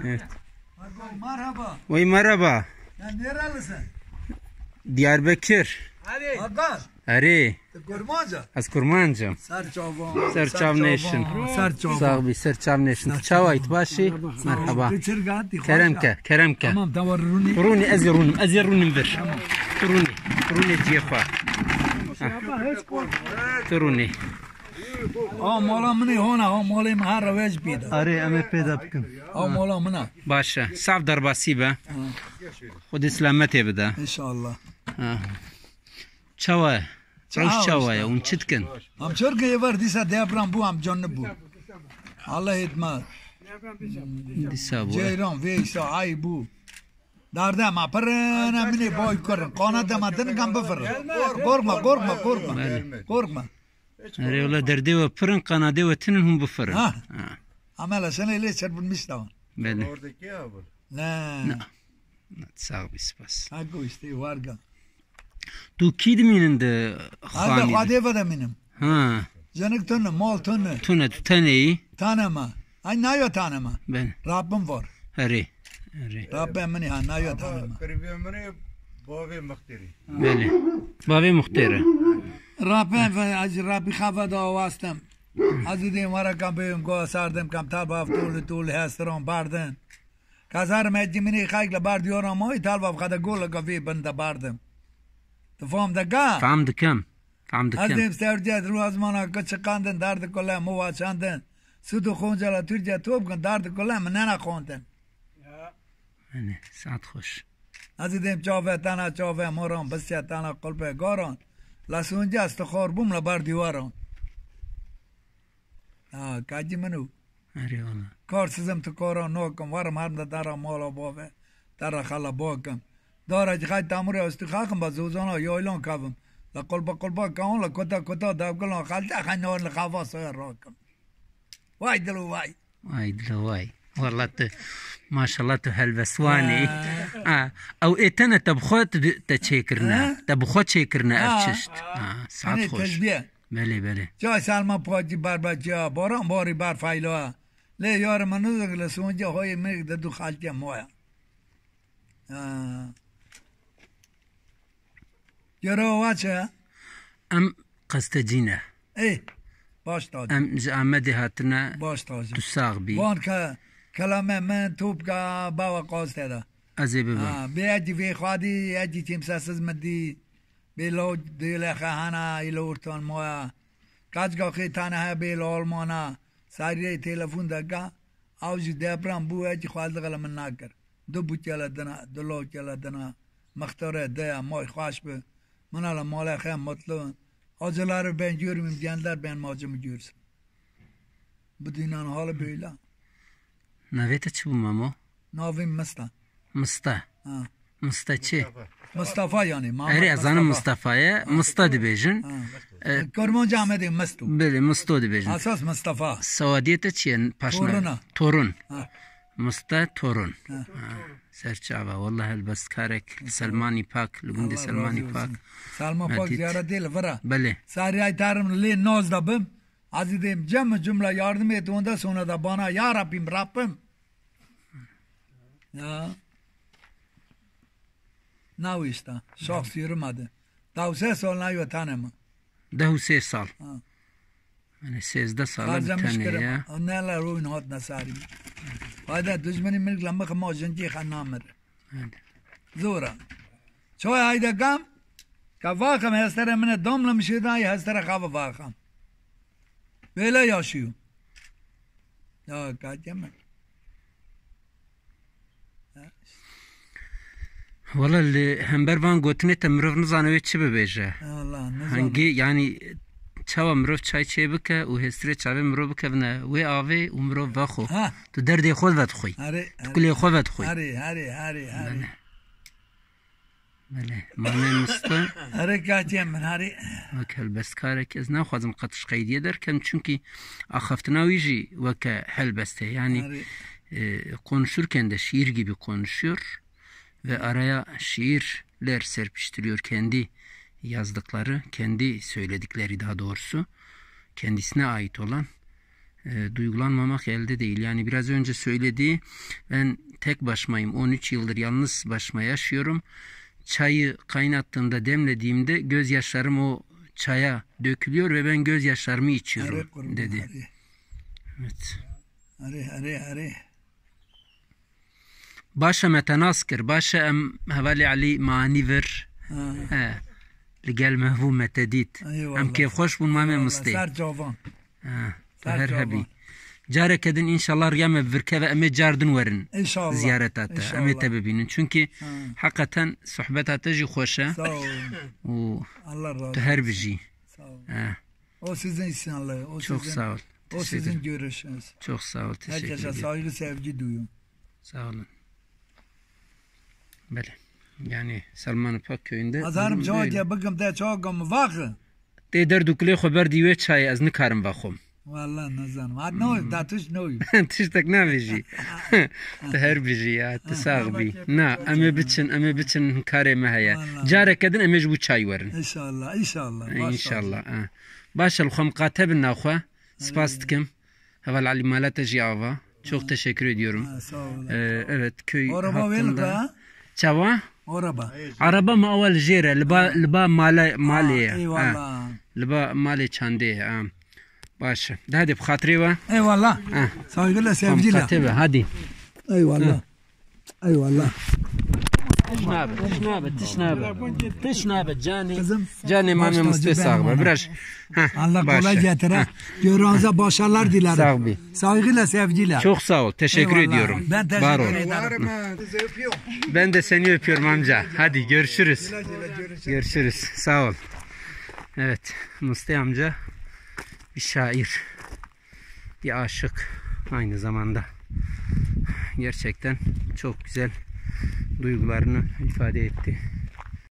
Evet. Merhaba. Oy merhaba. Sen nerelisin? Diyarbakır. Hakkar. Ari. Kurmanca. Az Kurmancam. Serçavan. Serçav Nation. Serçavan. Sağ ol, Serçav Nation. Çavayt başı. Merhaba. Bitirgati. Keremke. Tamam tavarruni. Runi ez runim ver. Runi ciyefa. Runi. Mola mını hona. Mola mı har ravej pida. Ari eme peyda bikin. Mola mına. Başa. Sav darbasi be. Xudi selamete bide. İnşallah. Çava. Roş çavaya. Un çitkin. Am Türkiye var disa debram bu am canlı bu. Allah etmez. Disa bu. Ceyran veysa ay bu. Darda ma parana mini boy korun. Qanada ma din kam bafır. Korkma. Ari ola derdi ve pırın kanadı ve tinin hum bufırın. Ha. Amela sen öyle çarpın mistavan. Beli. Oradaki abi. Ne. Sağ ol bispas. Hakkı işte varga. Tu kidminin de Alda khani. khade vada benim. Ha. Canık tane mal tane. Tune tu taneyi. Tanema. Ay nayo tanema. Ben. Rabbim var. Ari. Rabbim beni ha nayo tanema. Karibi ömrü bavi muhtiri. Beli. Bavi muhtere. Rabbim ve az Rabbi khava da wastam. Az de mara kam beim go sardım kam talba tul hastron barden. Kazar mecmini khaykla bar diyorum moy talba khada gol ka vi banda bardım. Tafam da ga. Faham dikam. Az de serjet ruazmana ka çıkandın dardı kola muva çandın. Sudu khonjala Türkçe top dardı kola nana khonten. Yani saat hoş. Azidem çave tana çave moran basya tana kolpe goran la sunja astkor bum la bar diwaran ha kaji manu Ari ola. karsızım tu koran nokum varım harda dara mola bove dara khala bokam dara jhay tamure asti khakam bazuzana yoylon kavım la kolpa kaon la kota davglan khalta khanor la khafa soya rokam vay dilu vay Vay dila vay. والله ما شاء الله هالبسواني او اتنا تبخوت تشيكرنا تبخوت شيكرنا افششت ساعات خوش بله جا سلمان پاجی بربجا باران باری بر فایلا لی یار منو دگل سونجا های مرگ دو خالتی مویا یارو واچه ام قستجينه ای باش تاج ام زعمدي هاتنا باش تاج تساغ بي وان که کلامه من توپ کا باوا قاسته دا ازي ببا بیاجی وی خادی اجی تیمساسز مدی بیلو دیل خهانا ایلورتان مویا کاجگا خیتانه ها بیل آلمانا ساریه تلفون دگا اوجی دبرام بو اجی خالدگل من ناکر دو بوچالا دنا دلو چالا دنا مختاره ده مای خواش به من الان مال خیم مطلون آجلار ben görmeyeyim diyenler ben macımı görsün. Bu dünyanın hali böyle. نويتا تشو مامو Navim Mısla. مستا Ha. مستا چي Mustafa yani. اري ازانا مصطفى مستا ديبيجن Kurmanca Ahmet'in Mustu. بله مستو ديبيجن Asas Mustafa. سواديتا تشي باشنا تورون Ha. مستا تورون سرچاوا والله البس كارك سلماني باك لغندي سلماني باك Salman Pak Medit. ziyaret değil vara. بله Sari aytarım le noz da bim. Azizim cümle yardım et ondan sonra da bana ya Rabbim. Ya. Nav işte. Şahs yürümedi. Daha 3 سال نیو tanıma. ده 3 سال يعني 13 سال Harca بتاني müşkürüm. Onlarla ruin hat nasari. Hayda düşmenin milk lamba kama jenci khannamer. Zora. Çoy hayda kam. Kavakam hastara mine domla müşidayı hastara kava vakam. Böyle yaşıyor. Ya kaçam. والله اللي همبرفان قوتني تمرف نزانوي تشي ببيجه Allah ne zaman. هنگي يعني چاوا مروف چای چي بك و هستري چاوي مروف بك بنا وي آوي و مروف واخو Ha. تو دردي خود ود خوي Hari. كلي خود ود خوي Hari. بله مانه مستا Hari kaçam ben hari. وكا البسكارك از ناخوازم قطش قيدية در كم چونكي اخفتنا ويجي وكا هلبسته يعني Hari. konuşurken de şiir gibi konuşuyor ve araya şiirler serpiştiriyor, kendi yazdıkları, kendi söyledikleri daha doğrusu kendisine ait olan duygulanmamak elde değil. Yani biraz önce söylediği, ben tek başımayım. 13 yıldır yalnız başıma yaşıyorum. Çayı kaynattığımda, demlediğimde gözyaşlarım o çaya dökülüyor ve ben gözyaşlarımı içiyorum dedi. Evet. Arı. Başa metanaskir, başa em havali ali maniver. لقال مهبوب متديت ام كيف خوش بون مامي مستي سر جوان هر هبي جاره كدن ان شاء الله ريام بركبه ام جاردن ورن ان شاء الله زيارتات ام تببين çünkü hakikaten sohbet تجي خوشه و الله razı تهر بجي o sizin inşallah o çok sağ ol. O sizin görüşünüz. Çok sağ ol. Teşekkür ederim. Herkese saygı sevgi duyuyorum. Sağ olun. Böyle. Yani Salman Pak köyünde azarım çoğuya bakım da çoğum vakı. Te derdukle haber diye çay az ne karım vaxum. Vallahi nazarım. Ad no datış no. Tiştek ne biji. Te her biji ya te sağbi. Na ame biçin kare mahaya. Jare kedin ame bu çay verin. İnşallah. İnşallah. Başal xum qatabna xwa. Spas dikim. Heval ali malata jiava. Çok teşekkür ediyorum. Evet köy hakkında. Çava? Araba mı awal jere liba mali. Eyvallah. Liba mali çande. Baş. Hadi bxatri va. Eyvallah. Saygıyla sevgiyle. Tabii hadi. Eyvallah. Tişnabe cani mami müstesağbe biraz. Allah kolay getire. Görünüze başarılar dilerim. Sağ ol. Saygıyla sevgiyle. Çok sağ ol. Teşekkür ediyorum. Ben teşekkür ederim. Ben de seni öpüyorum amca. Hadi görüşürüz. Görüşürüz. Sağ ol. Evet. Mustafa amca bir şair. Bir aşık. Aynı zamanda. Gerçekten çok güzel duygularını ifade etti.